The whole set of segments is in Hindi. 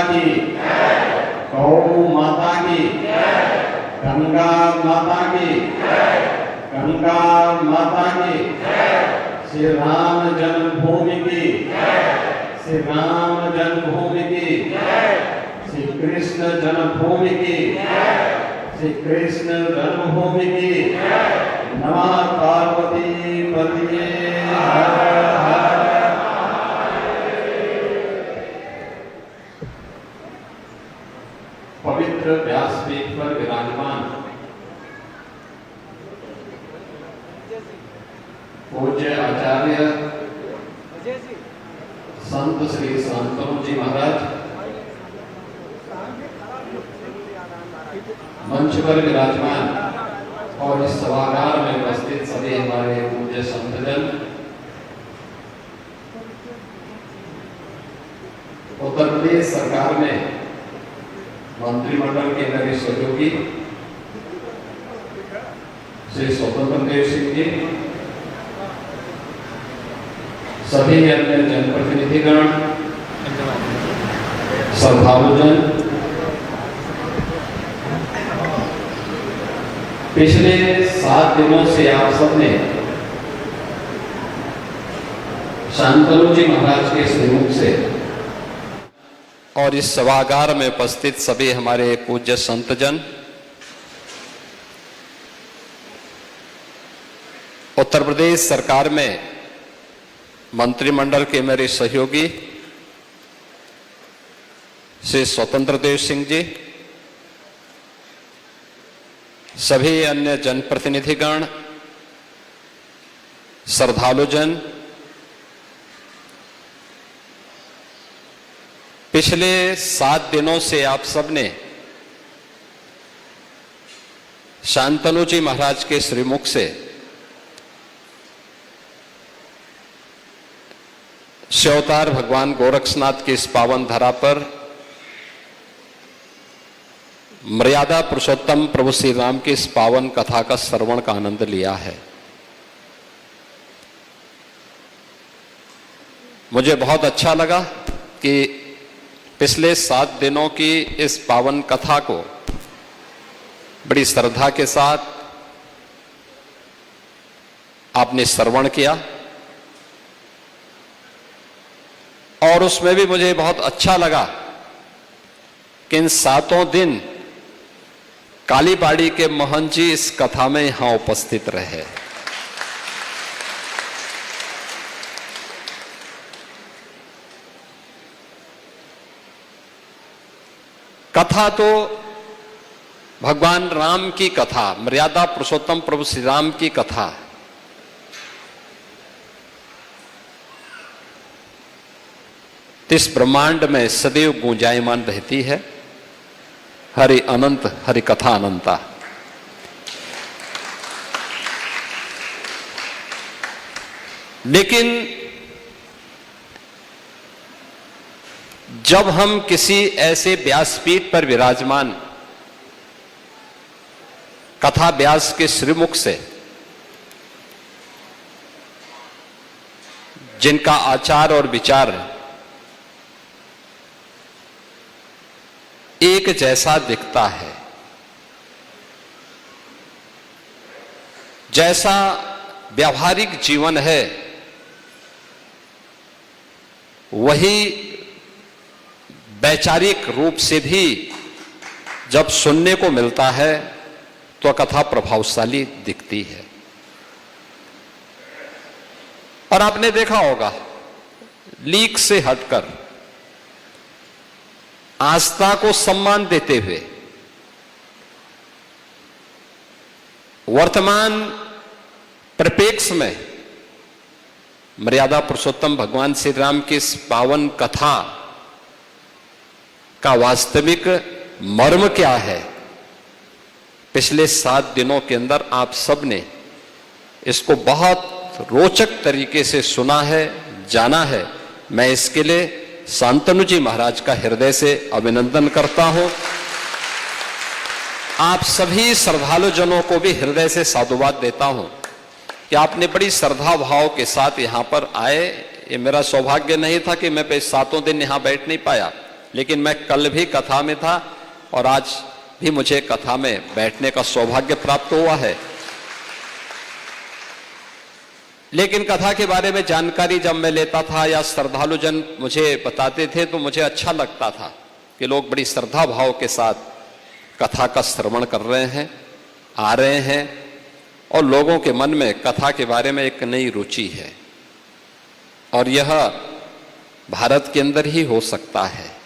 की, गौ माता की, गंगा माता की, गंगा माता की, श्री राम जन्मभूमि की, श्री राम जन्मभूमि की, श्री कृष्ण जन्मभूमि की, श्री कृष्ण जन्मभूमि की। नमः पार्वती पतिये हर हर। पवित्र व्यासपीठ पर विराजमान पूज्य आचार्य संत श्री शांतनु जी महाराज, मंच पर विराजमान और इस सभागार में उपस्थित सभी हमारे पूज्य संतजन, उत्तर प्रदेश सरकार में मंत्रिमंडल के मेरे सहयोगी श्री स्वतंत्र देव सिंह जी, सभी अन्य जनप्रतिनिधिगण, श्रद्धालुजन, पिछले 7 दिनों से आप सबने शांतनु जी महाराज के श्रीमुख से और इस सभागार में उपस्थित सभी हमारे पूज्य संतजन, उत्तर प्रदेश सरकार में मंत्रिमंडल के मेरे सहयोगी श्री स्वतंत्र देव सिंह जी, सभी अन्य जनप्रतिनिधिगण, श्रद्धालुजन, पिछले 7 दिनों से आप सबने शांतनु जी महाराज के श्रीमुख से शिवावतार भगवान गोरक्षनाथ की इस पावन धरा पर मर्यादा पुरुषोत्तम प्रभु श्री राम की इस पावन कथा का श्रवण का आनंद लिया है। मुझे बहुत अच्छा लगा कि पिछले 7 दिनों की इस पावन कथा को बड़ी श्रद्धा के साथ आपने श्रवण किया और उसमें भी मुझे बहुत अच्छा लगा कि इन 7 दिन कालीबाड़ी के मोहन जी इस कथा में यहां उपस्थित रहे। कथा तो भगवान राम की कथा, मर्यादा पुरुषोत्तम प्रभु श्री राम की कथा, इस ब्रह्मांड में सदैव गूंजायमान रहती है। हरि अनंत, हरि कथा अनंता। लेकिन जब हम किसी ऐसे व्यासपीठ पर विराजमान कथा व्यास के श्रीमुख से, जिनका आचार और विचार एक जैसा दिखता है, जैसा व्यावहारिक जीवन है वही वैचारिक रूप से भी जब सुनने को मिलता है तो कथा प्रभावशाली दिखती है। और आपने देखा होगा, लीक से हटकर आस्था को सम्मान देते हुए वर्तमान परिप्रेक्ष्य में मर्यादा पुरुषोत्तम भगवान श्री राम की इस पावन कथा का वास्तविक मर्म क्या है, पिछले 7 दिनों के अंदर आप सबने इसको बहुत रोचक तरीके से सुना है, जाना है। मैं इसके लिए शांतनु जी महाराज का हृदय से अभिनंदन करता हूं। आप सभी श्रद्धालु जनों को भी हृदय से साधुवाद देता हूं कि आपने बड़ी श्रद्धा भाव के साथ यहां पर आए। ये मेरा सौभाग्य नहीं था कि मैं 7 दिन यहां बैठ नहीं पाया, लेकिन मैं कल भी कथा में था और आज भी मुझे कथा में बैठने का सौभाग्य प्राप्त हुआ है। लेकिन कथा के बारे में जानकारी जब मैं लेता था या श्रद्धालुजन मुझे बताते थे तो मुझे अच्छा लगता था कि लोग बड़ी श्रद्धा भाव के साथ कथा का श्रवण कर रहे हैं, आ रहे हैं और लोगों के मन में कथा के बारे में एक नई रुचि है। और यह भारत के अंदर ही हो सकता है।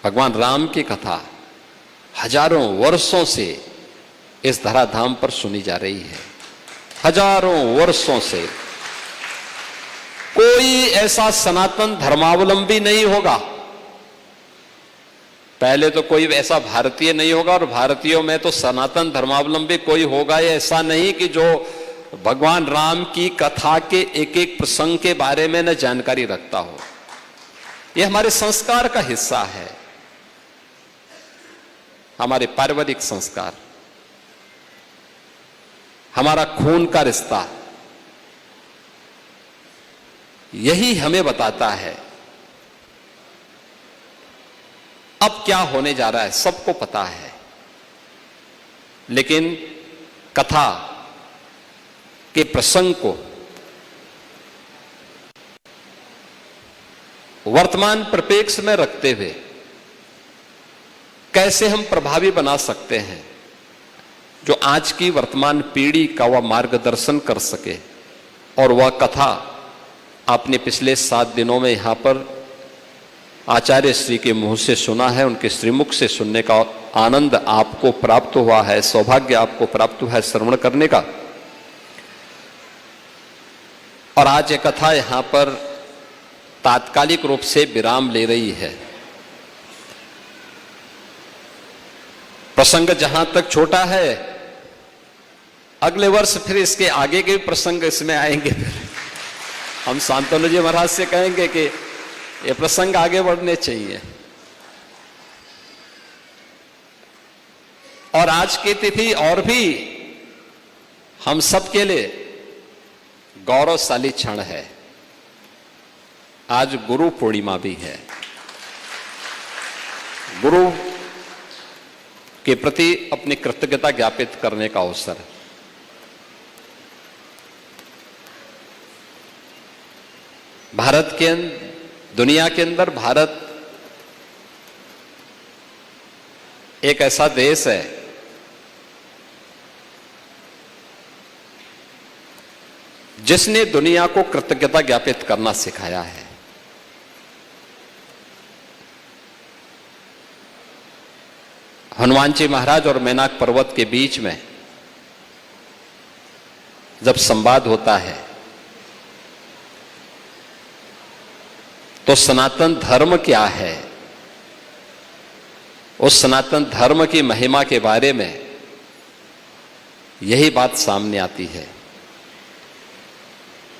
भगवान राम की कथा हजारों वर्षों से इस धराधाम पर सुनी जा रही है। हजारों वर्षों से कोई ऐसा सनातन धर्मावलंबी नहीं होगा, पहले तो कोई ऐसा भारतीय नहीं होगा और भारतीयों में तो सनातन धर्मावलंबी कोई होगा ही ऐसा नहीं कि जो भगवान राम की कथा के एक एक प्रसंग के बारे में न जानकारी रखता हो। यह हमारे संस्कार का हिस्सा है, हमारे पारिवारिक संस्कार, हमारा खून का रिश्ता यही हमें बताता है। अब क्या होने जा रहा है सबको पता है, लेकिन कथा के प्रसंग को वर्तमान परिप्रेक्ष्य में रखते हुए कैसे हम प्रभावी बना सकते हैं, जो आज की वर्तमान पीढ़ी का वह मार्गदर्शन कर सके। और वह कथा आपने पिछले 7 दिनों में यहां पर आचार्य श्री के मुंह से सुना है, उनके श्रीमुख से सुनने का आनंद आपको प्राप्त हुआ है, सौभाग्य आपको प्राप्त हुआ है श्रवण करने का। और आज ये कथा यहां पर तात्कालिक रूप से विराम ले रही है। प्रसंग जहां तक छोटा है, अगले वर्ष फिर इसके आगे के प्रसंग इसमें आएंगे। हम शांतनु जी महाराज से कहेंगे कि ये प्रसंग आगे बढ़ने चाहिए। और आज की तिथि और भी हम सबके लिए गौरवशाली क्षण है। आज गुरु पूर्णिमा भी है। गुरु के प्रति अपनी कृतज्ञता ज्ञापित करने का अवसर है। भारत के दुनिया के अंदर भारत एक ऐसा देश है जिसने दुनिया को कृतज्ञता ज्ञापित करना सिखाया है। हनुमान जी महाराज और मैनाक पर्वत के बीच में जब संवाद होता है तो सनातन धर्म क्या है, उस सनातन धर्म की महिमा के बारे में यही बात सामने आती है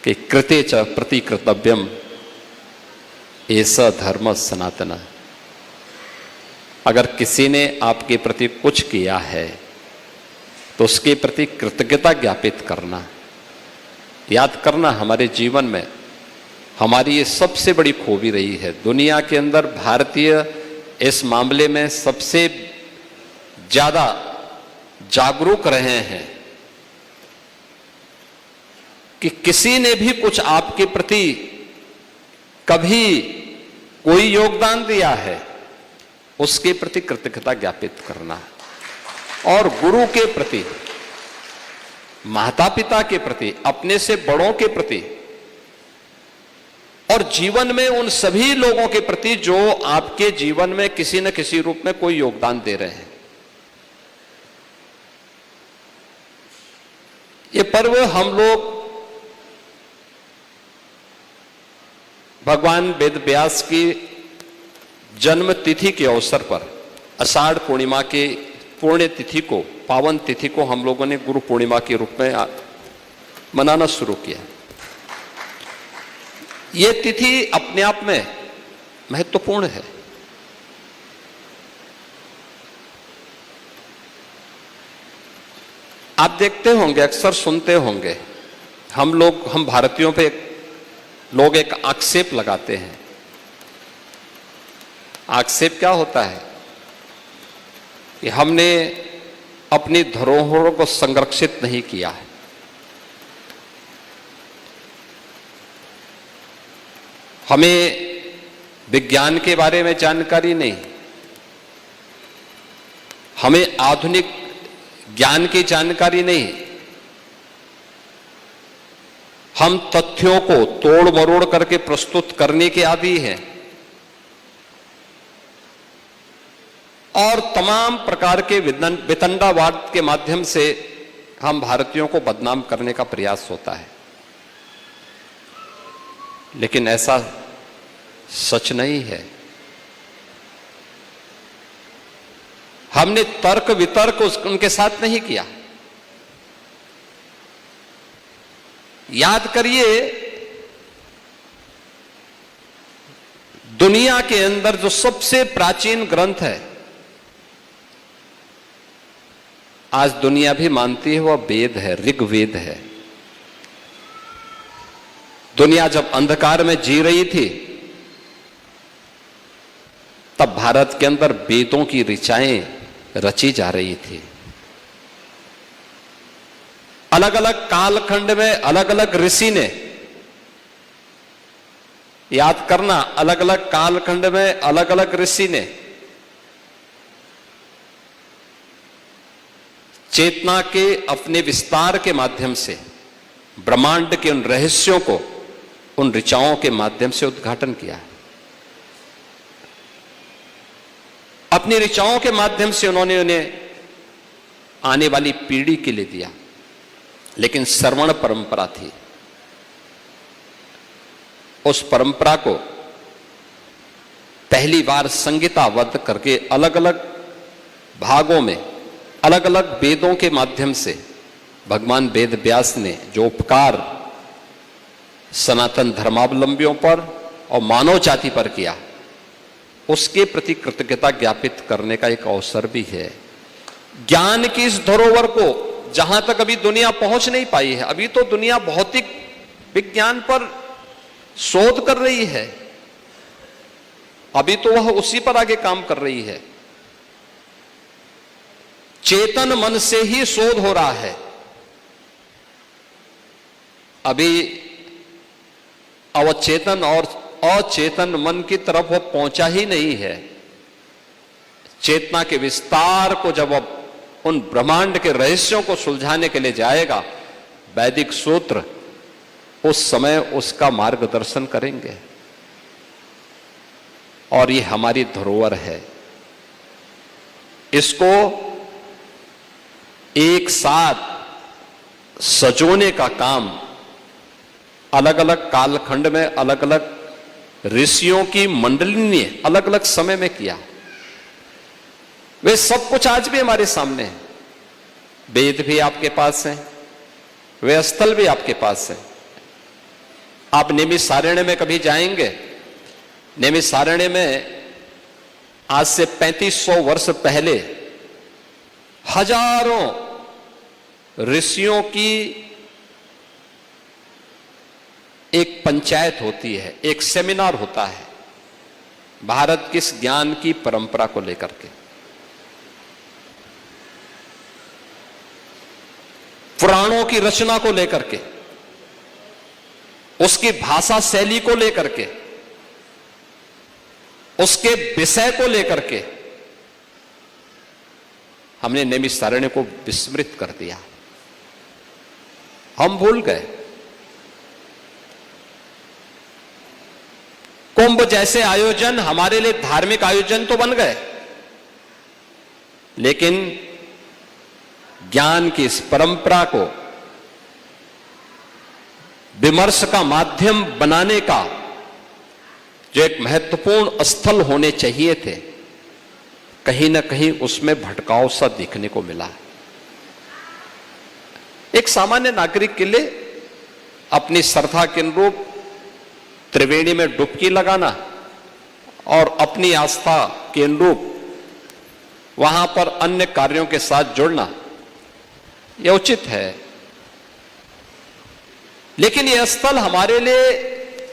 कि कृते च प्रतिकृतव्यम एष धर्म सनातन। अगर किसी ने आपके प्रति कुछ किया है तो उसके प्रति कृतज्ञता ज्ञापित करना, याद करना हमारे जीवन में हमारी ये सबसे बड़ी खूबी रही है। दुनिया के अंदर भारतीय इस मामले में सबसे ज्यादा जागरूक रहे हैं कि किसी ने भी कुछ आपके प्रति कभी कोई योगदान दिया है उसके प्रति कृतज्ञता ज्ञापित करना। और गुरु के प्रति, माता पिता के प्रति, अपने से बड़ों के प्रति और जीवन में उन सभी लोगों के प्रति जो आपके जीवन में किसी न किसी रूप में कोई योगदान दे रहे हैं। ये पर्व हम लोग भगवान वेद व्यास की जन्म तिथि के अवसर पर आषाढ़ पूर्णिमा के पुण्य तिथि को, पावन तिथि को हम लोगों ने गुरु पूर्णिमा के रूप में मनाना शुरू किया। ये तिथि अपने आप में महत्वपूर्ण है। आप देखते होंगे, अक्सर सुनते होंगे, हम भारतियों पे लोग एक आक्षेप लगाते हैं आक्षेप क्या होता है कि हमने अपनी धरोहरों को संरक्षित नहीं किया है। हमें विज्ञान के बारे में जानकारी नहीं, हमें आधुनिक ज्ञान की जानकारी नहीं, हम तथ्यों को तोड़ मरोड़ करके प्रस्तुत करने के आदी हैं और तमाम प्रकार के वितंडावाद के माध्यम से हम भारतीयों को बदनाम करने का प्रयास होता है। लेकिन ऐसा सच नहीं है। हमने तर्क वितर्क उनके साथ नहीं किया। याद करिए, दुनिया के अंदर जो सबसे प्राचीन ग्रंथ है, आज दुनिया भी मानती है, वह वेद है, ऋग्वेद है। दुनिया जब अंधकार में जी रही थी, तब भारत के अंदर वेदों की ऋचाएं रची जा रही थी। अलग अलग कालखंड में अलग अलग ऋषि ने, याद करना, अलग अलग कालखंड में अलग अलग ऋषि ने चेतना के अपने विस्तार के माध्यम से ब्रह्मांड के उन रहस्यों को उन ऋचाओं के माध्यम से उद्घाटन किया। अपनी ऋचाओं के माध्यम से उन्होंने उन्हें आने वाली पीढ़ी के लिए दिया। लेकिन श्रवण परंपरा थी, उस परंपरा को पहली बार संहिताबद्ध करके अलग अलग भागों में अलग अलग वेदों के माध्यम से भगवान वेद व्यास ने जो उपकार सनातन धर्मावलंबियों पर और मानव जाति पर किया, उसके प्रति कृतज्ञता ज्ञापित करने का एक अवसर भी है। ज्ञान की इस धरोहर को जहां तक अभी दुनिया पहुंच नहीं पाई है, अभी तो दुनिया भौतिक विज्ञान पर शोध कर रही है, अभी तो वह उसी पर आगे काम कर रही है। चेतन मन से ही शोध हो रहा है। अभी अवचेतन और अचेतन मन की तरफ वो पहुंचा ही नहीं है। चेतना के विस्तार को जब अब उन ब्रह्मांड के रहस्यों को सुलझाने के लिए जाएगा, वैदिक सूत्र उस समय उसका मार्गदर्शन करेंगे। और ये हमारी धरोहर है, इसको एक साथ सजोने का काम अलग अलग कालखंड में अलग अलग ऋषियों की मंडली ने अलग अलग समय में किया। वे सब कुछ आज भी हमारे सामने है। वेद भी आपके पास है, वे स्थल भी आपके पास है। आप नैमिषारण्य में कभी जाएंगे, नैमिषारण्य में आज से 3500 वर्ष पहले हजारों ऋषियों की एक पंचायत होती है, एक सेमिनार होता है भारत की इस ज्ञान की परंपरा को लेकर के, पुराणों की रचना को लेकर के, उसकी भाषा शैली को लेकर के, उसके विषय को लेकर के हमने नैमिषारण्य को विस्मृत कर दिया। हम भूल गए। कुंभ जैसे आयोजन हमारे लिए धार्मिक आयोजन तो बन गए, लेकिन ज्ञान की इस परंपरा को विमर्श का माध्यम बनाने का जो एक महत्वपूर्ण स्थल होने चाहिए थे, कहीं ना कहीं उसमें भटकाव सा दिखने को मिला। एक सामान्य नागरिक के लिए अपनी श्रद्धा के अनुरूप त्रिवेणी में डुबकी लगाना और अपनी आस्था के अनुरूप वहां पर अन्य कार्यों के साथ जुड़ना यह उचित है। लेकिन यह स्थल हमारे लिए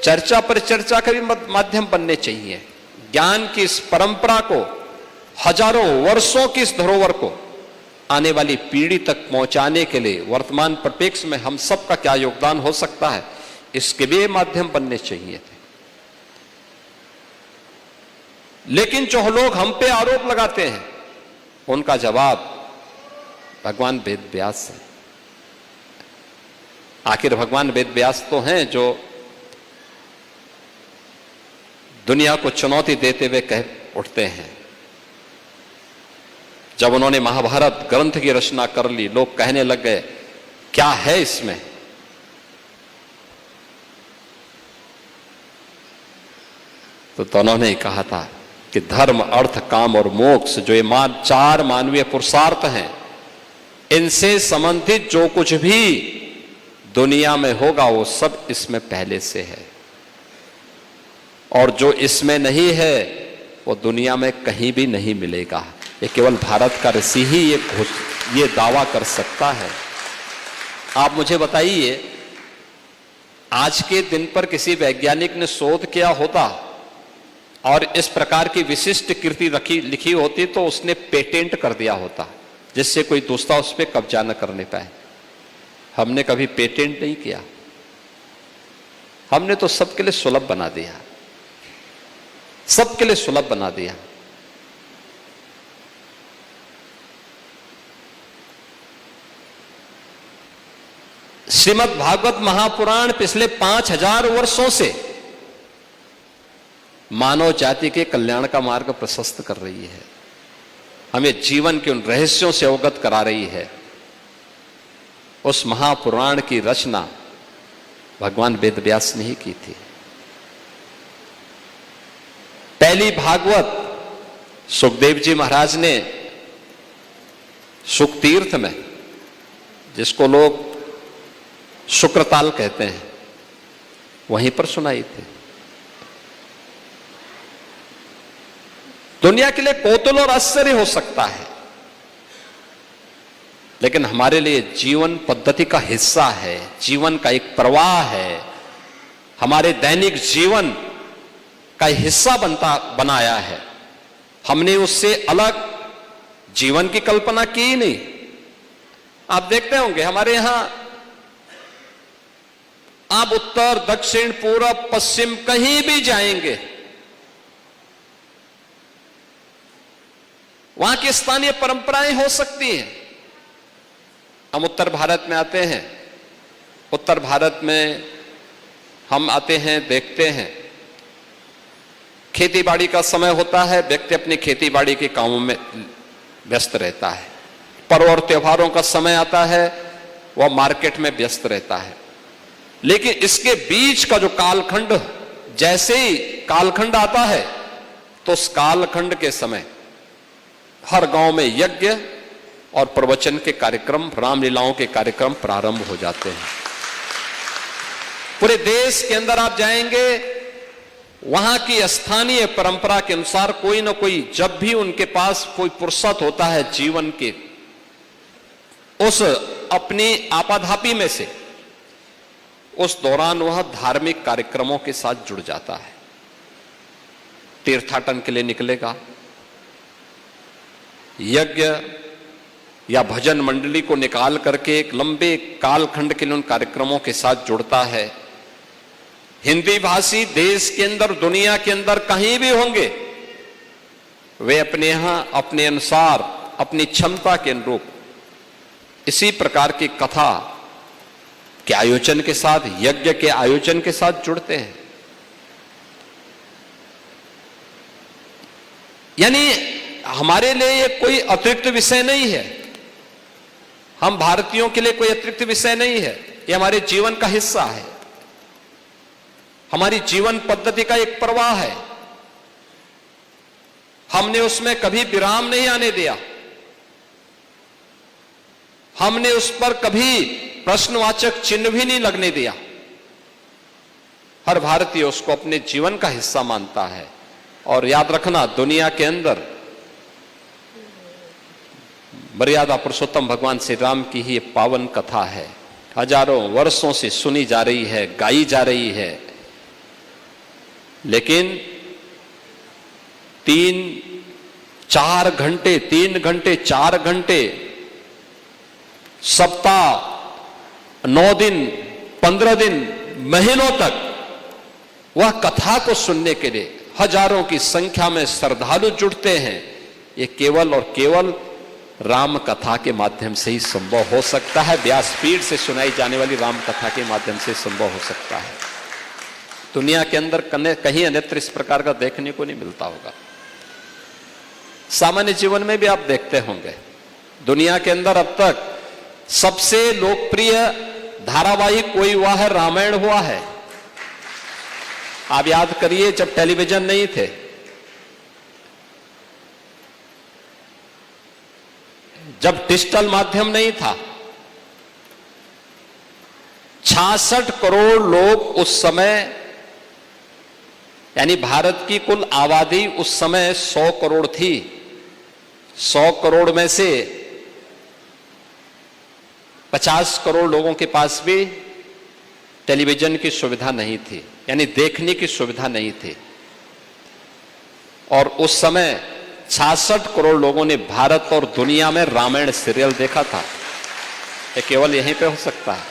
चर्चा परिचर्चा का भी माध्यम बनने चाहिए, ज्ञान की इस परंपरा को, हजारों वर्षों की इस धरोहर को आने वाली पीढ़ी तक पहुंचाने के लिए वर्तमान परिप्रेक्ष्य में हम सब का क्या योगदान हो सकता है, इसके भी माध्यम बनने चाहिए थे। लेकिन जो लोग हम पे आरोप लगाते हैं उनका जवाब भगवान वेद व्यास है। आखिर भगवान वेद व्यास तो हैं जो दुनिया को चुनौती देते हुए कह उठते हैं। जब उन्होंने महाभारत ग्रंथ की रचना कर ली, लोग कहने लग गए क्या है इसमें, तो उन्होंने ही कहा था कि धर्म, अर्थ, काम और मोक्ष जो ये चार मानवीय पुरुषार्थ हैं, इनसे संबंधित जो कुछ भी दुनिया में होगा वो सब इसमें पहले से है, और जो इसमें नहीं है वो दुनिया में कहीं भी नहीं मिलेगा। ये केवल भारत का ऋषि ही ये दावा कर सकता है। आप मुझे बताइए, आज के दिन पर किसी वैज्ञानिक ने शोध किया होता और इस प्रकार की विशिष्ट कृति लिखी होती तो उसने पेटेंट कर दिया होता, जिससे कोई दूसरा उस पर कब्जा न करने पाए। हमने कभी पेटेंट नहीं किया, हमने तो सबके लिए सुलभ बना दिया, सबके लिए सुलभ बना दिया। श्रीमद् भागवत महापुराण पिछले 5000 वर्षों से मानव जाति के कल्याण का मार्ग प्रशस्त कर रही है, हमें जीवन के उन रहस्यों से अवगत करा रही है। उस महापुराण की रचना भगवान वेद व्यास ने ही की थी। पहली भागवत सुखदेव जी महाराज ने सुख तीर्थ में, जिसको लोग शुक्रताल कहते हैं, वहीं पर सुनाई थी। दुनिया के लिए कौतूहल और आश्चर्य हो सकता है, लेकिन हमारे लिए जीवन पद्धति का हिस्सा है, जीवन का एक प्रवाह है, हमारे दैनिक जीवन का हिस्सा बनाया है। हमने उससे अलग जीवन की कल्पना की ही नहीं। आप देखते होंगे हमारे यहां आप उत्तर, दक्षिण, पूरब, पश्चिम कहीं भी जाएंगे, वहां की स्थानीय परंपराएं हो सकती हैं। हम उत्तर भारत में आते हैं, उत्तर भारत में हम आते हैं, देखते हैं खेती बाड़ी का समय होता है, व्यक्ति अपनी खेती बाड़ी के कामों में व्यस्त रहता है। पर्व और त्योहारों का समय आता है, वह मार्केट में व्यस्त रहता है। लेकिन इसके बीच का जो कालखंड, जैसे ही कालखंड आता है तो उस कालखंड के समय हर गांव में यज्ञ और प्रवचन के कार्यक्रम, रामलीलाओं के कार्यक्रम प्रारंभ हो जाते हैं। पूरे देश के अंदर आप जाएंगे, वहां की स्थानीय परंपरा के अनुसार कोई ना कोई, जब भी उनके पास कोई फुर्सत होता है जीवन के उस अपनी आपाधापी में से, उस दौरान वह धार्मिक कार्यक्रमों के साथ जुड़ जाता है। तीर्थाटन के लिए निकलेगा, यज्ञ या भजन मंडली को निकाल करके एक लंबे कालखंड के लिए उन कार्यक्रमों के साथ जुड़ता है। हिंदी भाषी देश के अंदर, दुनिया के अंदर कहीं भी होंगे, वे अपने यहां अपने अनुसार, अपनी क्षमता के अनुरूप इसी प्रकार की कथा के आयोजन के साथ, यज्ञ के आयोजन के साथ जुड़ते हैं। यानी हमारे लिए ये कोई अतिरिक्त विषय नहीं है, हम भारतीयों के लिए कोई अतिरिक्त विषय नहीं है, ये हमारे जीवन का हिस्सा है, हमारी जीवन पद्धति का एक प्रवाह है। हमने उसमें कभी विराम नहीं आने दिया, हमने उस पर कभी प्रश्नवाचक चिन्ह भी नहीं लगने दिया। हर भारतीय उसको अपने जीवन का हिस्सा मानता है। और याद रखना, दुनिया के अंदर मर्यादा पुरुषोत्तम भगवान श्री राम की ही पावन कथा है, हजारों वर्षों से सुनी जा रही है, गाई जा रही है, लेकिन 3-4 घंटे, 3 घंटे, 4 घंटे, सप्ताह, 9 दिन, 15 दिन, महीनों तक वह कथा को सुनने के लिए हजारों की संख्या में श्रद्धालु जुटते हैं। ये केवल और केवल राम कथा के माध्यम से ही संभव हो सकता है। व्यासपीठ से सुनाई जाने वाली राम कथा के माध्यम से संभव हो सकता है। दुनिया के अंदर कहीं अन्यत्र इस प्रकार का देखने को नहीं मिलता होगा। सामान्य जीवन में भी आप देखते होंगे, दुनिया के अंदर अब तक सबसे लोकप्रिय धारावाहिक कोई हुआ है, रामायण हुआ है। आप याद करिए, जब टेलीविजन नहीं थे, जब डिजिटल माध्यम नहीं था, 66 करोड़ लोग उस समय, यानी भारत की कुल आबादी उस समय 100 करोड़ थी। 100 करोड़ में से 50 करोड़ लोगों के पास भी टेलीविजन की सुविधा नहीं थी, यानी देखने की सुविधा नहीं थी। और उस समय 66 करोड़ लोगों ने भारत और दुनिया में रामायण सीरियल देखा था। ये केवल यहीं पे हो सकता है।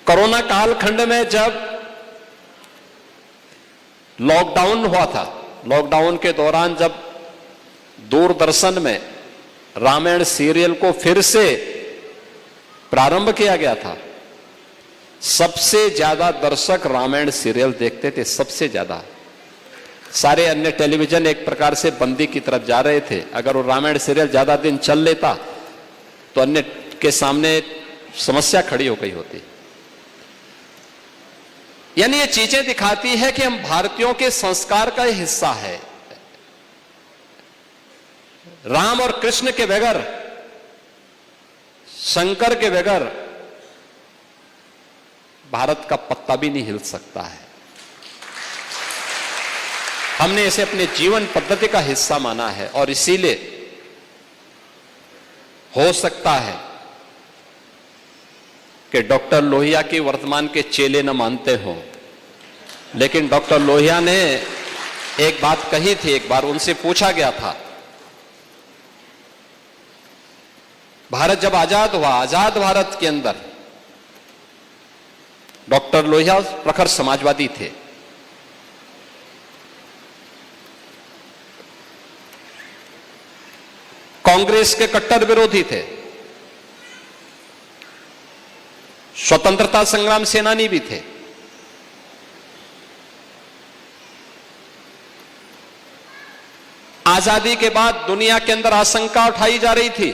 कोरोना कालखंड में जब लॉकडाउन हुआ था, लॉकडाउन के दौरान जब दूरदर्शन में रामायण सीरियल को फिर से प्रारंभ किया गया था, सबसे ज्यादा दर्शक रामायण सीरियल देखते थे, सबसे ज्यादा। सारे अन्य टेलीविजन एक प्रकार से बंदी की तरफ जा रहे थे। अगर वो रामायण सीरियल ज्यादा दिन चल लेता तो अन्य के सामने समस्या खड़ी हो गई होती। यानी ये चीजें दिखाती है कि हम भारतीयों के संस्कार का हिस्सा है। राम और कृष्ण के बगैर, शंकर के बगैर भारत का पत्ता भी नहीं हिल सकता है। हमने इसे अपने जीवन पद्धति का हिस्सा माना है और इसीलिए हो सकता है कि डॉक्टर लोहिया की वर्तमान के चेले न मानते हों, लेकिन डॉक्टर लोहिया ने एक बात कही थी। एक बार उनसे पूछा गया था, भारत जब आजाद हुआ, आजाद भारत के अंदर डॉक्टर लोहिया प्रखर समाजवादी थे। कांग्रेस के कट्टर विरोधी थे, स्वतंत्रता संग्राम सेनानी भी थे। आजादी के बाद दुनिया के अंदर आशंका उठाई जा रही थी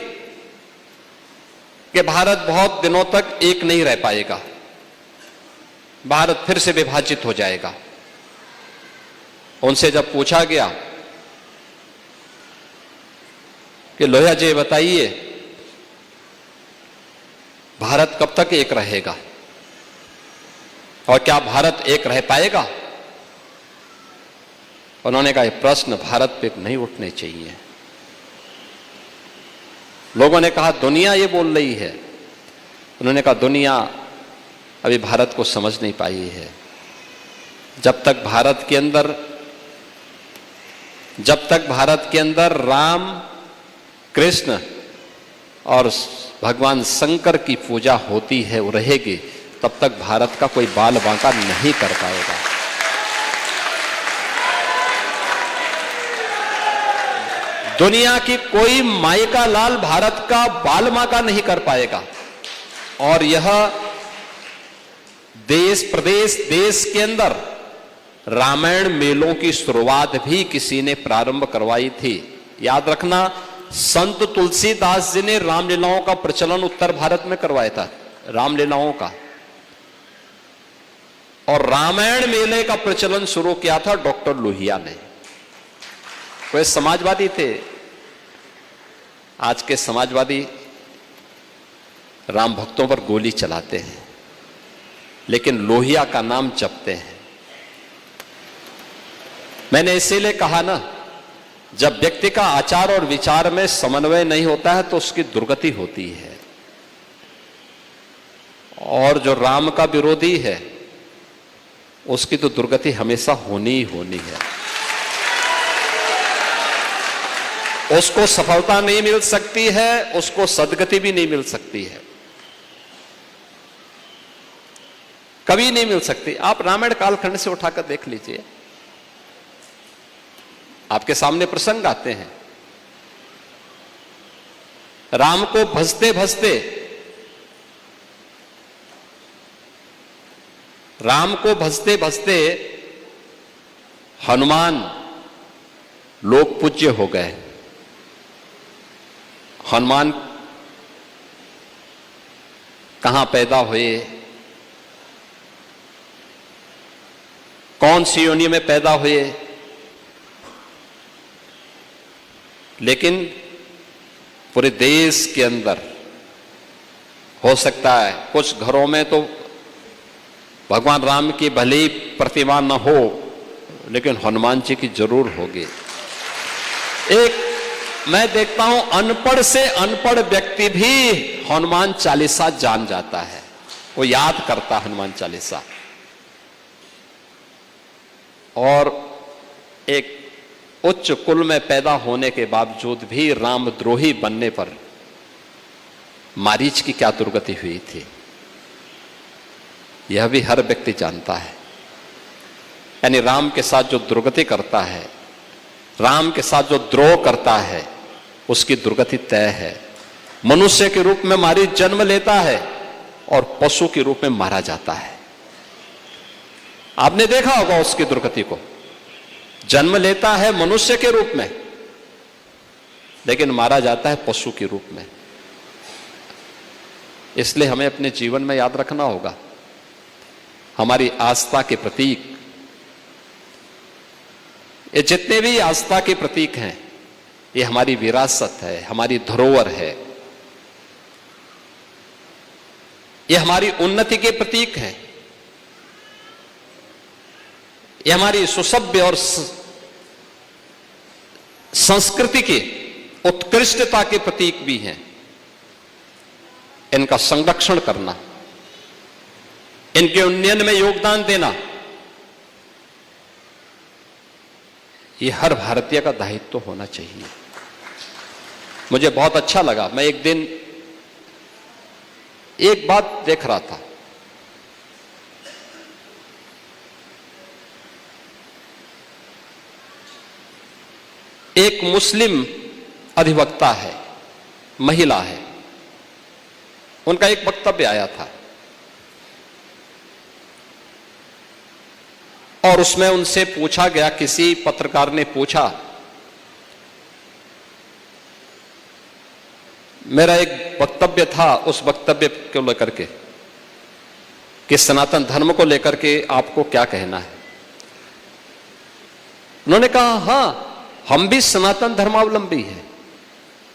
कि भारत बहुत दिनों तक एक नहीं रह पाएगा, भारत फिर से विभाजित हो जाएगा। उनसे जब पूछा गया कि लोहिया जी बताइए, भारत कब तक एक रहेगा और क्या भारत एक रह पाएगा? उन्होंने कहा, यह प्रश्न भारत पे नहीं उठने चाहिए। लोगों ने कहा, दुनिया ये बोल रही है। उन्होंने कहा, दुनिया अभी भारत को समझ नहीं पाई है। जब तक भारत के अंदर राम, कृष्ण और भगवान शंकर की पूजा होती है, वो रहेगी, तब तक भारत का कोई बाल बांका नहीं कर पाएगा। दुनिया की कोई माई का लाल भारत का बाल बांका नहीं कर पाएगा। और यह देश प्रदेश देश के अंदर रामायण मेलों की शुरुआत भी किसी ने प्रारंभ करवाई थी। याद रखना, संत तुलसीदास जी ने रामलीलाओं का प्रचलन उत्तर भारत में करवाया था, रामलीलाओं का। और रामायण मेले का प्रचलन शुरू किया था डॉक्टर लोहिया ने। वे समाजवादी थे। आज के समाजवादी राम भक्तों पर गोली चलाते हैं, लेकिन लोहिया का नाम जपते हैं। मैंने इसीलिए कहा ना, जब व्यक्ति का आचार और विचार में समन्वय नहीं होता है तो उसकी दुर्गति होती है। और जो राम का विरोधी है उसकी तो दुर्गति हमेशा होनी ही होनी है। उसको सफलता नहीं मिल सकती है, उसको सदगति भी नहीं मिल सकती है, कभी नहीं मिल सकती। आप रामायण कालखंड से उठाकर देख लीजिए, आपके सामने प्रसंग आते हैं। राम को भजते भजते, राम को भजते भजते हनुमान लोक पूज्य हो गए। हनुमान कहां पैदा हुए, कौन सी योनि में पैदा हुए, लेकिन पूरे देश के अंदर हो सकता है कुछ घरों में तो भगवान राम की भले ही प्रतिमा न हो, लेकिन हनुमान जी की जरूर होगी। एक मैं देखता हूं अनपढ़ से अनपढ़ व्यक्ति भी हनुमान चालीसा जान जाता है, वो याद करता हनुमान चालीसा। और एक उच्च कुल में पैदा होने के बावजूद भी रामद्रोही बनने पर मारीच की क्या दुर्गति हुई थी, यह भी हर व्यक्ति जानता है। यानी राम के साथ जो दुर्गति करता है, राम के साथ जो द्रोह करता है, उसकी दुर्गति तय है। मनुष्य के रूप में मारीच जन्म लेता है और पशु के रूप में मारा जाता है। आपने देखा होगा उसकी दुर्गति को, जन्म लेता है मनुष्य के रूप में, लेकिन मारा जाता है पशु के रूप में। इसलिए हमें अपने जीवन में याद रखना होगा, हमारी आस्था के प्रतीक, ये जितने भी आस्था के प्रतीक हैं, ये हमारी विरासत है, हमारी धरोहर है, ये हमारी उन्नति के प्रतीक हैं, ये हमारी सुसभ्य और संस्कृति की उत्कृष्टता के प्रतीक भी हैं। इनका संरक्षण करना, इनके उन्नयन में योगदान देना, ये हर भारतीय का दायित्व होना चाहिए। मुझे बहुत अच्छा लगा, मैं एक दिन एक बात देख रहा था, एक मुस्लिम अधिवक्ता है, महिला है, उनका एक वक्तव्य आया था और उसमें उनसे पूछा गया, किसी पत्रकार ने पूछा, मेरा एक वक्तव्य था, उस वक्तव्य को लेकर के कि सनातन धर्म को लेकर के आपको क्या कहना है। उन्होंने कहा, हां, हम भी सनातन धर्मावलंबी हैं,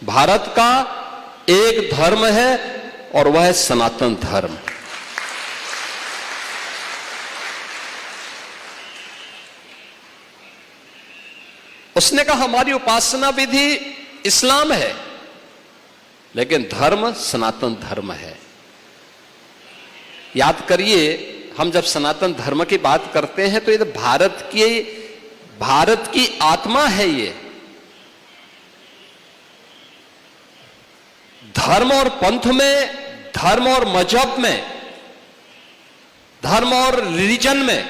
भारत का एक धर्म है और वह है सनातन धर्म। उसने कहा, हमारी उपासना विधि इस्लाम है, लेकिन धर्म सनातन धर्म है। याद करिए, हम जब सनातन धर्म की बात करते हैं तो ये तो भारत की आत्मा है। ये धर्म और पंथ में, धर्म और मजहब में, धर्म और रिलीजन में,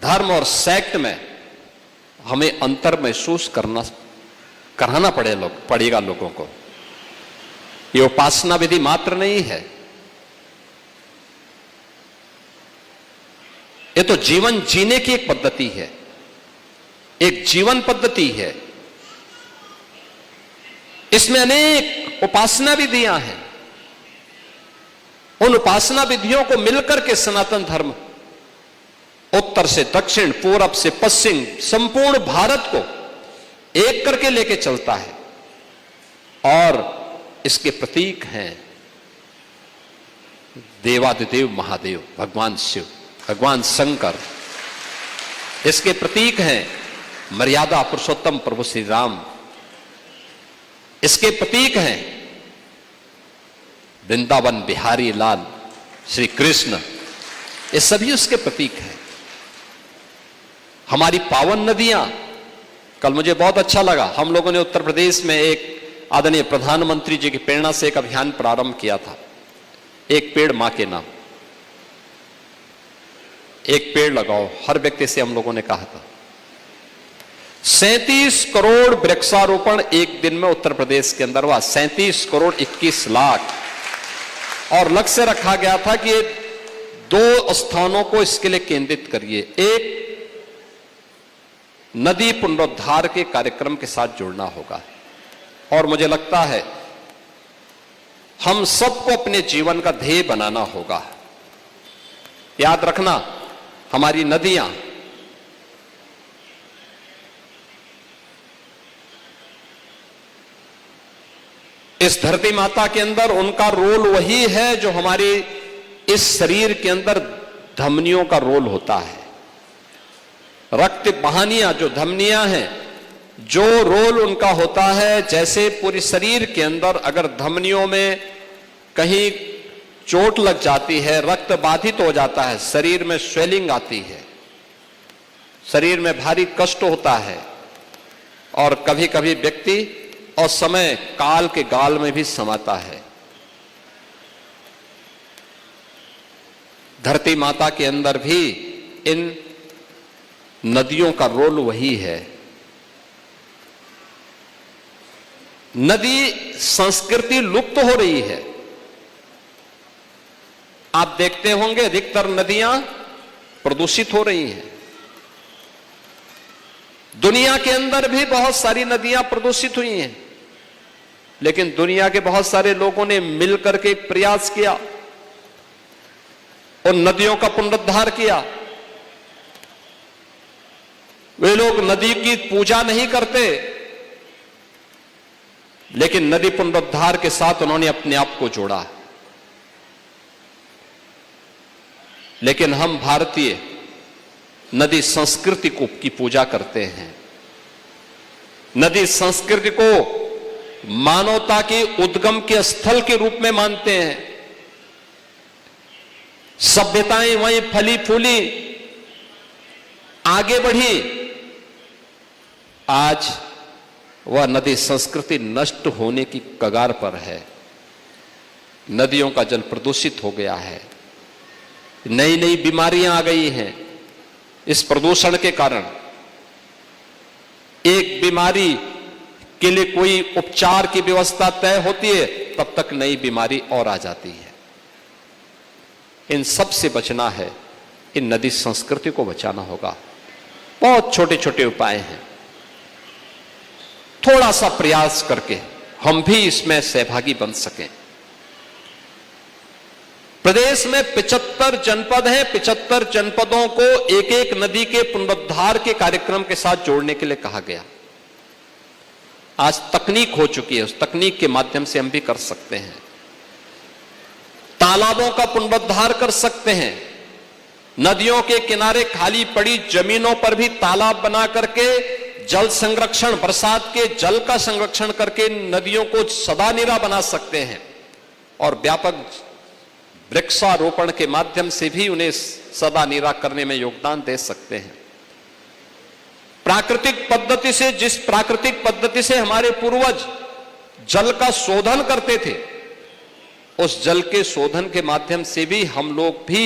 धर्म और सेक्ट में हमें अंतर महसूस कराना पड़ेगा लोगों को। ये उपासना विधि मात्र नहीं है, ये तो जीवन जीने की एक पद्धति है, एक जीवन पद्धति है। इसमें अनेक उपासना विधियां हैं। उन उपासना विधियों को मिलकर के सनातन धर्म उत्तर से दक्षिण, पूरब से पश्चिम, संपूर्ण भारत को एक करके लेके चलता है। और इसके प्रतीक हैं देवादिदेव महादेव, भगवान शिव, भगवान शंकर। इसके प्रतीक हैं मर्यादा पुरुषोत्तम प्रभु श्री राम। इसके प्रतीक हैं वृंदावन बिहारी लाल श्री कृष्ण। ये सभी उसके प्रतीक हैं। हमारी पावन नदियां, कल मुझे बहुत अच्छा लगा, हम लोगों ने उत्तर प्रदेश में एक आदरणीय प्रधानमंत्री जी की प्रेरणा से एक अभियान प्रारंभ किया था, एक पेड़ मां के नाम। एक पेड़ लगाओ, हर व्यक्ति से हम लोगों ने कहा था। 37 करोड़ वृक्षारोपण एक दिन में उत्तर प्रदेश के अंदर हुआ, 37 करोड़ 21 लाख। और लक्ष्य रखा गया था कि 2 स्थानों को इसके लिए केंद्रित करिए। एक, नदी पुनरुद्धार के कार्यक्रम के साथ जुड़ना होगा, और मुझे लगता है हम सबको अपने जीवन का ध्येय बनाना होगा। याद रखना, हमारी नदियां इस धरती माता के अंदर, उनका रोल वही है जो हमारे इस शरीर के अंदर धमनियों का रोल होता है। रक्त वाहिनियां जो धमनियां हैं, जो रोल उनका होता है, जैसे पूरे शरीर के अंदर अगर धमनियों में कहीं चोट लग जाती है, रक्त बाधित हो जाता है, शरीर में स्वेलिंग आती है, शरीर में भारी कष्ट होता है, और कभी कभी व्यक्ति और समय काल के गाल में भी समाता है। धरती माता के अंदर भी इन नदियों का रोल वही है। नदी संस्कृति लुप्त हो रही है। आप देखते होंगे अधिकतर नदियां प्रदूषित हो रही हैं। दुनिया के अंदर भी बहुत सारी नदियां प्रदूषित हुई हैं, लेकिन दुनिया के बहुत सारे लोगों ने मिलकर के एक प्रयास किया, उन नदियों का पुनरुद्धार किया। वे लोग नदी की पूजा नहीं करते, लेकिन नदी पुनरुद्धार के साथ उन्होंने अपने आप को जोड़ा। लेकिन हम भारतीय नदी संस्कृति की पूजा करते हैं। नदी संस्कृति को मानवता के उद्गम के स्थल के रूप में मानते हैं। सभ्यताएं वहीं फली फूली, आगे बढ़ी। आज वह नदी संस्कृति नष्ट होने की कगार पर है। नदियों का जल प्रदूषित हो गया है, नई नई बीमारियां आ गई हैं इस प्रदूषण के कारण। एक बीमारी के लिए कोई उपचार की व्यवस्था तय होती है, तब तक नई बीमारी और आ जाती है। इन सब से बचना है, इन नदी संस्कृति को बचाना होगा। बहुत छोटे छोटे उपाय हैं, थोड़ा सा प्रयास करके हम भी इसमें सहभागी बन सकें। प्रदेश में 75 जनपद हैं। 75 जनपदों को एक एक नदी के पुनरुद्धार के कार्यक्रम के साथ जोड़ने के लिए कहा गया। आज तकनीक हो चुकी है, उस तकनीक के माध्यम से हम भी कर सकते हैं। तालाबों का पुनरुद्धार कर सकते हैं। नदियों के किनारे खाली पड़ी जमीनों पर भी तालाब बना करके जल संरक्षण, बरसात के जल का संरक्षण करके नदियों को सदा निरा बना सकते हैं, और व्यापक वृक्षारोपण के माध्यम से भी उन्हें सदा निरा करने में योगदान दे सकते हैं। प्राकृतिक पद्धति से, जिस प्राकृतिक पद्धति से हमारे पूर्वज जल का शोधन करते थे, उस जल के शोधन के माध्यम से भी हम लोग भी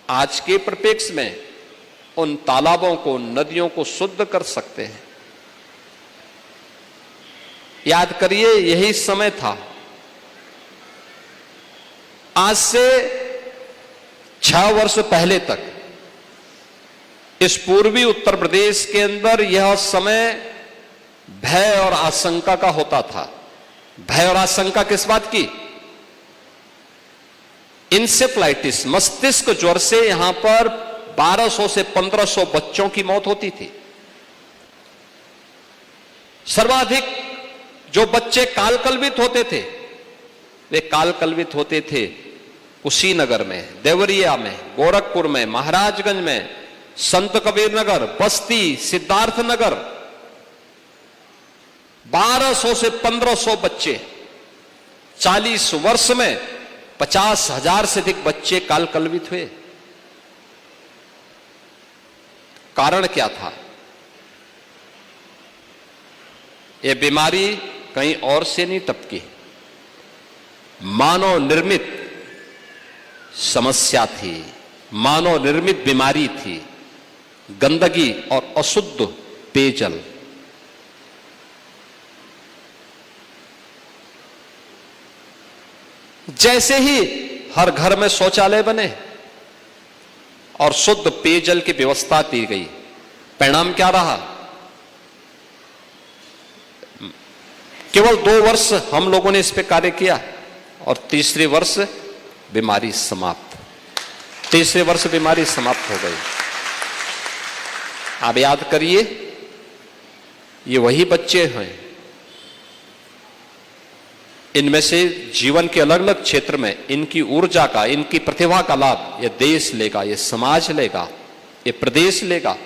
आज के परिप्रेक्ष्य में उन तालाबों को, नदियों को शुद्ध कर सकते हैं। याद करिए, यही समय था। आज से 6 वर्ष पहले तक इस पूर्वी उत्तर प्रदेश के अंदर यह समय भय और आशंका का होता था। भय और आशंका किस बात की? इंसेफ्लाइटिस, मस्तिष्क ज्वर से यहां पर 1200 से 1500 बच्चों की मौत होती थी। सर्वाधिक जो बच्चे कालकलवित होते थे, वे कालकलवित होते थे कुशीनगर में, देवरिया में, गोरखपुर में, महाराजगंज में, संत कबीर नगर, बस्ती, सिद्धार्थनगर। 1200 से 1500 बच्चे, 40 वर्ष में 50,000 से अधिक बच्चे कालकलवित हुए। कारण क्या था? ये बीमारी कहीं और से नहीं टपकी, मानव निर्मित समस्या थी, मानव निर्मित बीमारी थी, गंदगी और अशुद्ध पेयजल। जैसे ही हर घर में शौचालय बने और शुद्ध पेयजल की व्यवस्था की गई, परिणाम क्या रहा? केवल 2 वर्ष हम लोगों ने इस पे कार्य किया और तीसरे वर्ष बीमारी समाप्त, तीसरे वर्ष बीमारी समाप्त हो गई। आप याद करिए, ये वही बच्चे हैं, इनमें से जीवन के अलग अलग क्षेत्र में इनकी ऊर्जा का, इनकी प्रतिभा का लाभ ये देश लेगा, ये समाज लेगा, ये प्रदेश लेगा।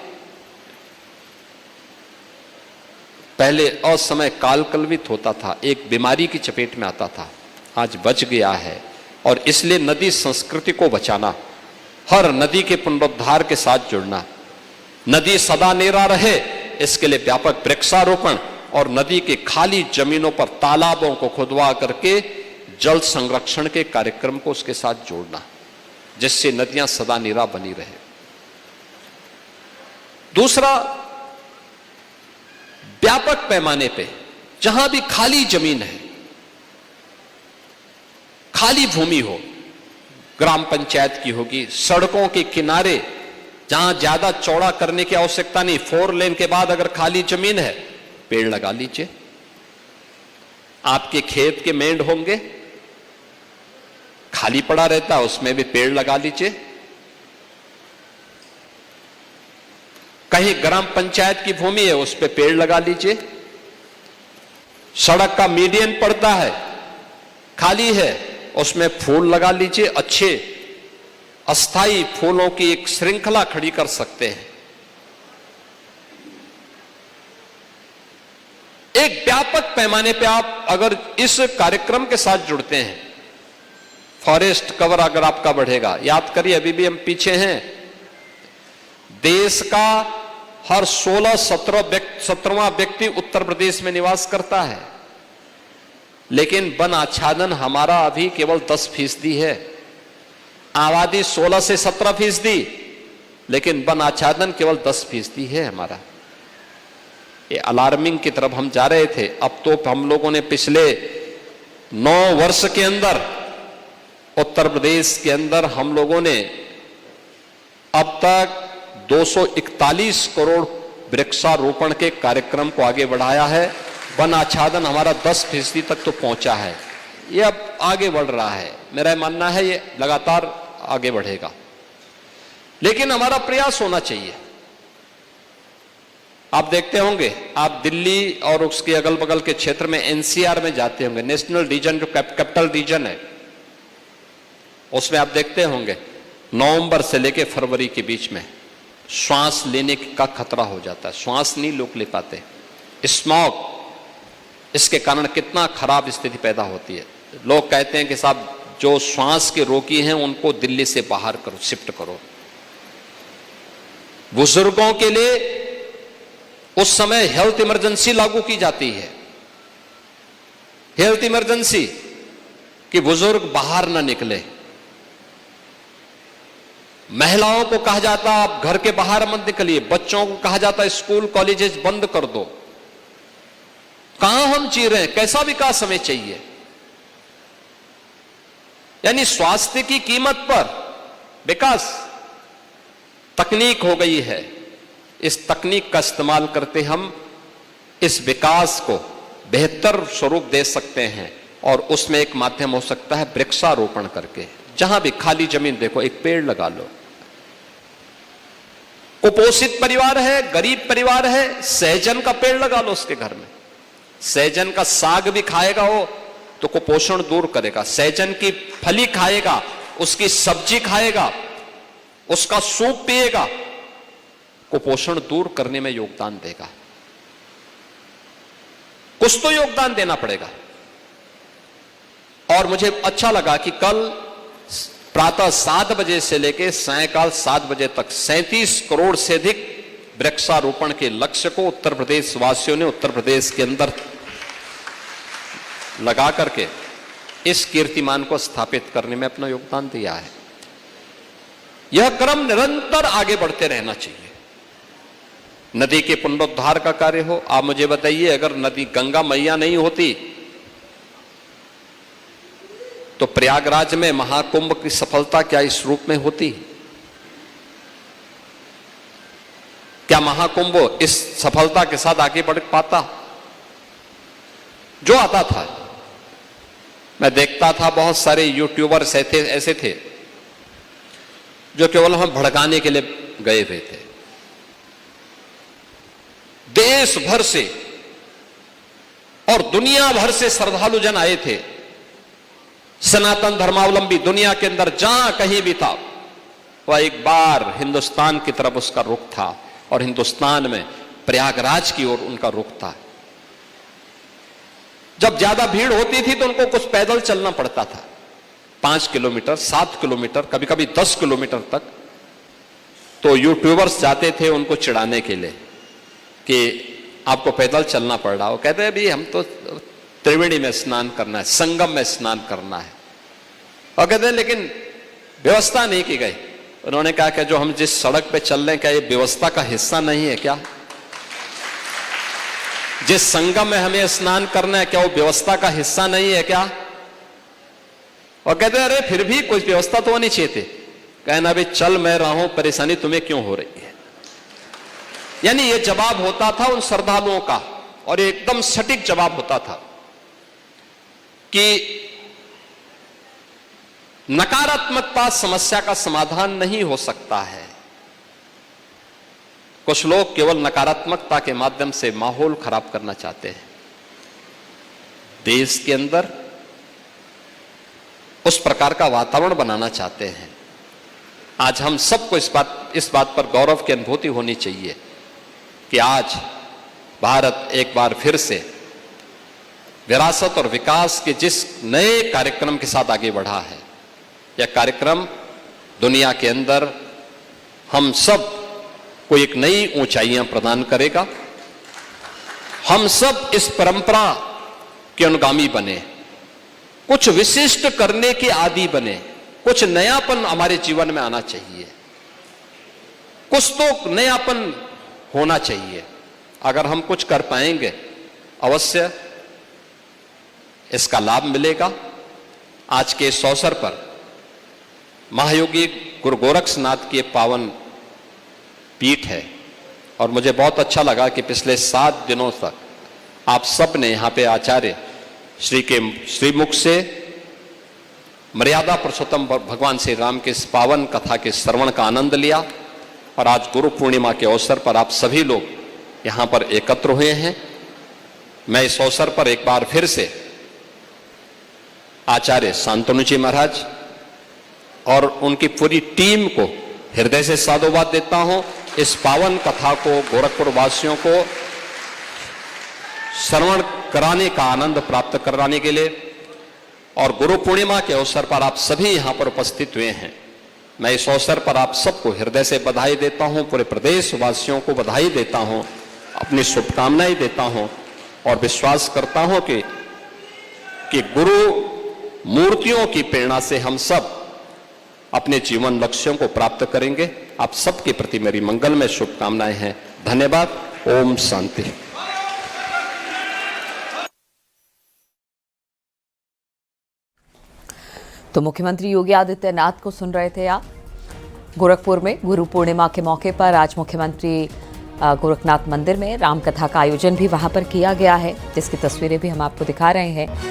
पहले असमय कालकलवित होता था, एक बीमारी की चपेट में आता था, आज बच गया है। और इसलिए नदी संस्कृति को बचाना, हर नदी के पुनरुद्धार के साथ जुड़ना, नदी सदा नीरा रहे इसके लिए व्यापक वृक्षारोपण और नदी के खाली जमीनों पर तालाबों को खुदवा करके जल संरक्षण के कार्यक्रम को उसके साथ जोड़ना, जिससे नदियां सदा नीरा बनी रहे। दूसरा, व्यापक पैमाने पे जहां भी खाली जमीन है, खाली भूमि हो, ग्राम पंचायत की होगी, सड़कों के किनारे जहां ज्यादा चौड़ा करने की आवश्यकता नहीं, 4 लेन के बाद अगर खाली जमीन है, पेड़ लगा लीजिए। आपके खेत के मेंढ होंगे, खाली पड़ा रहता है, उसमें भी पेड़ लगा लीजिए। कहीं ग्राम पंचायत की भूमि है, उस पे पेड़ लगा लीजिए। सड़क का मीडियन पड़ता है, खाली है, उसमें फूल लगा लीजिए। अच्छे अस्थाई फूलों की एक श्रृंखला खड़ी कर सकते हैं। एक व्यापक पैमाने पे आप अगर इस कार्यक्रम के साथ जुड़ते हैं, फॉरेस्ट कवर अगर आपका बढ़ेगा। याद करिए, अभी भी हम पीछे हैं। देश का हर 16-17वां व्यक्ति उत्तर प्रदेश में निवास करता है, लेकिन वन आच्छादन हमारा अभी केवल 10% है। आबादी 16 से 17%, लेकिन वन आच्छादन केवल 10% है हमारा। ये अलार्मिंग की तरफ हम जा रहे थे। अब तो हम लोगों ने पिछले 9 वर्ष के अंदर उत्तर प्रदेश के अंदर हम लोगों ने अब तक 241 करोड़ वृक्षारोपण के कार्यक्रम को आगे बढ़ाया है। वन आच्छादन हमारा 10% तक तो पहुंचा है। ये अब आगे बढ़ रहा है। मेरा मानना है ये लगातार आगे बढ़ेगा, लेकिन हमारा प्रयास होना चाहिए। आप देखते होंगे, आप दिल्ली और उसके अगल बगल के क्षेत्र में एनसीआर में जाते होंगे, नेशनल रीजन जो कैपिटल रीजन है, उसमें आप देखते होंगे नवंबर से लेकर फरवरी के बीच में श्वास लेने का खतरा हो जाता है। श्वास नहीं लोग ले पाते। स्मॉग, इसके कारण कितना खराब स्थिति पैदा होती है। लोग कहते हैं कि साहब जो श्वास के रोगी हैं उनको दिल्ली से बाहर करो, शिफ्ट करो। बुजुर्गों के लिए उस समय हेल्थ इमरजेंसी लागू की जाती है। हेल्थ इमरजेंसी कि बुजुर्ग बाहर ना निकले। महिलाओं को कहा जाता आप घर के बाहर मत निकलिए। बच्चों को कहा जाता स्कूल कॉलेजेस बंद कर दो। कहां हम जी रहे हैं? कैसा विकास हमें चाहिए? यानी स्वास्थ्य की कीमत पर विकास। तकनीक हो गई है, इस तकनीक का इस्तेमाल करते हम इस विकास को बेहतर स्वरूप दे सकते हैं, और उसमें एक माध्यम हो सकता है वृक्षारोपण करके। जहां भी खाली जमीन देखो, एक पेड़ लगा लो। कुपोषित परिवार है, गरीब परिवार है, सहजन का पेड़ लगा लो उसके घर में। सहजन का साग भी खाएगा वो तो कुपोषण दूर करेगा। सहजन की फली खाएगा, उसकी सब्जी खाएगा, उसका सूप पिएगा, कुपोषण दूर करने में योगदान देगा। कुछ तो योगदान देना पड़ेगा। और मुझे अच्छा लगा कि कल प्रातः 7 बजे से लेकर सायंकाल 7 बजे तक 37 करोड़ से अधिक वृक्षारोपण के लक्ष्य को उत्तर प्रदेश वासियों ने उत्तर प्रदेश के अंदर लगा करके इस कीर्तिमान को स्थापित करने में अपना योगदान दिया है। यह क्रम निरंतर आगे बढ़ते रहना चाहिए। नदी के पुनरुद्धार का कार्य हो। आप मुझे बताइए, अगर नदी गंगा मैया नहीं होती तो प्रयागराज में महाकुंभ की सफलता क्या इस रूप में होती? क्या महाकुंभ इस सफलता के साथ आगे बढ़ पाता? जो आता था, मैं देखता था बहुत सारे यूट्यूबर्स ऐसे थे जो केवल हम भड़काने के लिए गए हुए थे। देश भर से और दुनिया भर से श्रद्धालु जन आए थे। सनातन धर्मावलंबी दुनिया के अंदर जहां कहीं भी था, वह एक बार हिंदुस्तान की तरफ उसका रुख था और हिंदुस्तान में प्रयागराज की ओर उनका रुख था। जब ज्यादा भीड़ होती थी तो उनको कुछ पैदल चलना पड़ता था, 5 किलोमीटर, 7 किलोमीटर, कभी कभी 10 किलोमीटर तक। तो यूट्यूबर्स जाते थे उनको चिढ़ाने के लिए कि आपको पैदल चलना पड़ रहा हो। कहते हैं भी हम तो त्रिवेणी में स्नान करना है, संगम में स्नान करना है। और कहते हैं लेकिन व्यवस्था नहीं की गई। उन्होंने कहा कि जो हम जिस सड़क पे चल रहे हैं, क्या ये व्यवस्था का हिस्सा नहीं है क्या? जिस संगम में हमें स्नान करना है, क्या वो व्यवस्था का हिस्सा नहीं है क्या? और कहते हैं अरे फिर भी कोई व्यवस्था तो होनी चाहिए थी। कहना भी चल मैं रहा हूं, परेशानी तुम्हें क्यों हो रही है? यानी ये जवाब होता था उन श्रद्धालुओं का, और एकदम सटीक जवाब होता था कि नकारात्मकता समस्या का समाधान नहीं हो सकता है। कुछ लोग केवल नकारात्मकता के माध्यम से माहौल खराब करना चाहते हैं। देश के अंदर उस प्रकार का वातावरण बनाना चाहते हैं। आज हम सबको इस बात पर गौरव की अनुभूति होनी चाहिए कि आज भारत एक बार फिर से विरासत और विकास के जिस नए कार्यक्रम के साथ आगे बढ़ा है, यह कार्यक्रम दुनिया के अंदर हम सब को एक नई ऊंचाइयां प्रदान करेगा। हम सब इस परंपरा के अनुगामी बने, कुछ विशिष्ट करने के आदी बने। कुछ नयापन हमारे जीवन में आना चाहिए, कुछ तो नयापन होना चाहिए। अगर हम कुछ कर पाएंगे, अवश्य इसका लाभ मिलेगा। आज के इस अवसर पर महायोगी गुरु गोरक्षनाथ की पावन पीठ है, और मुझे बहुत अच्छा लगा कि पिछले 7 दिनों तक आप सब ने यहाँ पे आचार्य श्री के श्रीमुख से मर्यादा पुरुषोत्तम भगवान श्री राम के इस पावन कथा के श्रवण का आनंद लिया। और आज गुरु पूर्णिमा के अवसर पर आप सभी लोग यहाँ पर एकत्र हुए हैं। मैं इस अवसर पर एक बार फिर से आचार्य शांतनु जी महाराज और उनकी पूरी टीम को हृदय से साधुवाद देता हूं। इस पावन कथा को गोरखपुर वासियों को श्रवण कराने का आनंद प्राप्त कराने के लिए, और गुरु पूर्णिमा के अवसर पर आप सभी यहां पर उपस्थित हुए हैं। मैं इस अवसर पर आप सबको हृदय से बधाई देता हूं, पूरे प्रदेश वासियों को बधाई देता हूं, अपनी शुभकामनाएं देता हूं, और विश्वास करता हूं कि गुरु मूर्तियों की प्रेरणा से हम सब अपने जीवन लक्ष्यों को प्राप्त करेंगे। आप सबके प्रति मेरी मंगलमय शुभकामनाएं हैं। धन्यवाद। ओम शांति। तो मुख्यमंत्री योगी आदित्यनाथ को सुन रहे थे आप। गोरखपुर में गुरु पूर्णिमा के मौके पर आज मुख्यमंत्री गोरखनाथ मंदिर में रामकथा का आयोजन भी वहां पर किया गया है, जिसकी तस्वीरें भी हम आपको दिखा रहे हैं।